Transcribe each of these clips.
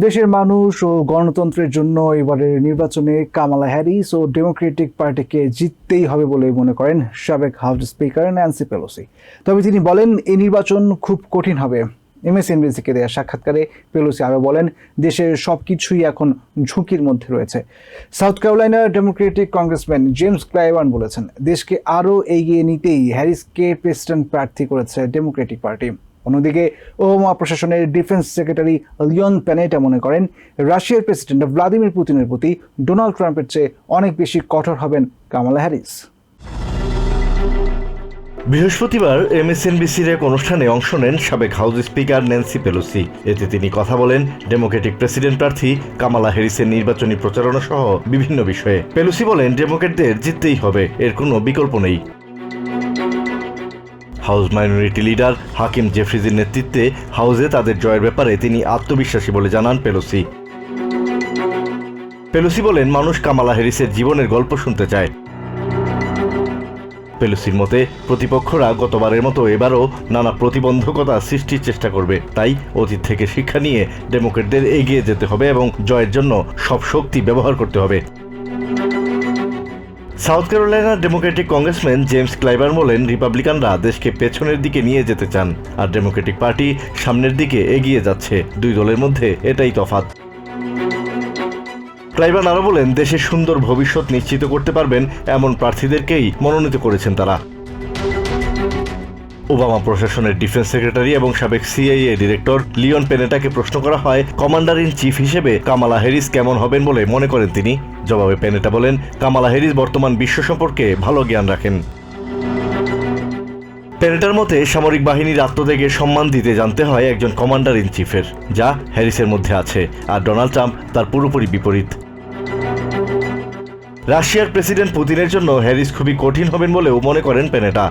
দেশের মানুষ ও গণতন্ত্রের জন্য এবারের নির্বাচনে কামালা হ্যারিস ও ডেমোক্রেটিক পার্টিকে জিততেই হবে বলে মনে করেন সাবেক হাউস স্পিকার ন্যান্সি পেলোসি। তবে তিনি বলেন এই নির্বাচন খুব কঠিন হবে। MSNBCকে দেওয়া সাক্ষাৎকারে পেলোসি আরও বলেন, দেশের সবকিছুই এখন ঝুঁকির মধ্যে রয়েছে। সাউথ ক্যারোলাইনার ডেমোক্রেটিক কংগ্রেসম্যান জেমস ক্লাইবার্ন বলেছেন, দেশকে আরও এগিয়ে নিতেই হ্যারিসকে প্রেসিডেন্ট প্রার্থী করেছে ডেমোক্রেটিক পার্টি। অন্যদিকে ওবামা প্রশাসনের ডিফেন্স সেক্রেটারি লিওন প্যানেটা মনে করেন, রাশিয়ার প্রেসিডেন্ট ভ্লাদিমির পুতিনের প্রতি ডোনাল্ড ট্রাম্পের চেয়ে অনেক বেশি কঠোর হবেন কামালা হ্যারিস। বৃহস্পতিবার MSNBCর এক অনুষ্ঠানে অংশ নেন সাবেক হাউস স্পিকার ন্যান্সি পেলোসি। এতে তিনি কথা বলেন ডেমোক্রেটিক প্রেসিডেন্ট প্রার্থী কামালা হ্যারিসের নির্বাচনী প্রচারণা সহ বিভিন্ন বিষয়ে। পেলোসি বলেন, ডেমোক্রেটদের জিততেই হবে, এর কোনো বিকল্প নেই। হাউস মাইনরিটি লিডার হাকিম জেফ্রিজের নেতৃত্বে হাউসে তাদের জয়ের ব্যাপারে তিনি আত্মবিশ্বাসী বলে জানান পেলোসি। পেলোসি বলেন, মানুষ কামালা হ্যারিসের জীবনের গল্প শুনতে চায়। পেলোসির মতে, প্রতিপক্ষরা গতবারের মতো এবারও নানা প্রতিবন্ধকতা সৃষ্টির চেষ্টা করবে। তাই অতীত থেকে শিক্ষা নিয়ে ডেমোক্রেটদের এগিয়ে যেতে হবে এবং জয়ের জন্য সব শক্তি ব্যবহার করতে হবে। সাউথ ক্যারোলাইনার ডেমোক্রেটিক কংগ্রেসম্যান জেমস ক্লাইবার্ন বলেন, রিপাবলিকানরা দেশকে পেছনের দিকে নিয়ে যেতে চান আর ডেমোক্রেটিক পার্টি সামনের দিকে এগিয়ে যাচ্ছে। দুই দলের মধ্যে এটাই তফাৎ। ক্লাইবার্ন আরও বলেন, দেশের সুন্দর ভবিষ্যৎ নিশ্চিত করতে পারবেন এমন প্রার্থীদেরকেই মনোনীত করেছেন তারা। ওবামা প্রশাসনের ডিফেন্স সেক্রেটারি এবং সাবেক CIA ডিরেক্টর লিওন পেনেটাকে প্রশ্ন করা হয়, কমান্ডার ইন চিফ হিসেবে কামালা হ্যারিস কেমন হবেন বলে মনে করেন তিনি। জবাবে পেনেটা বলেন, কামালা হ্যারিস বর্তমান বিশ্ব সম্পর্কে ভালো জ্ঞান রাখেন। পেনেটার মতে, সামরিক বাহিনীর আত্মত্যাগের সম্মান দিতে জানতে হয় একজন কমান্ডার ইন চিফের, যা হ্যারিসের মধ্যে আছে, আর ডোনাল্ড ট্রাম্প তার পুরোপুরি বিপরীত। রাশিয়ার প্রেসিডেন্ট পুতিনের জন্য হ্যারিস খুবই কঠিন হবেন বলেও মনে করেন পেনেটা।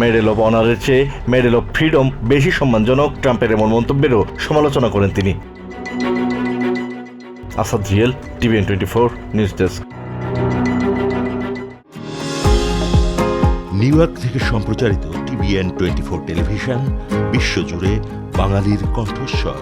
মেডেল অব অনারের চেয়ে মেডেল অব ফ্রিডম বেশি সম্মানজনক ট্রাম্পের এমন মন্তব্যেরও সমালোচনা করেন তিনি। Asad real, TVN24 news desk. New York থেকে সম্প্রচারিত TVN24 টেলিভিশন বিশ্বজুড়ে বাঙালির কণ্ঠস্বর।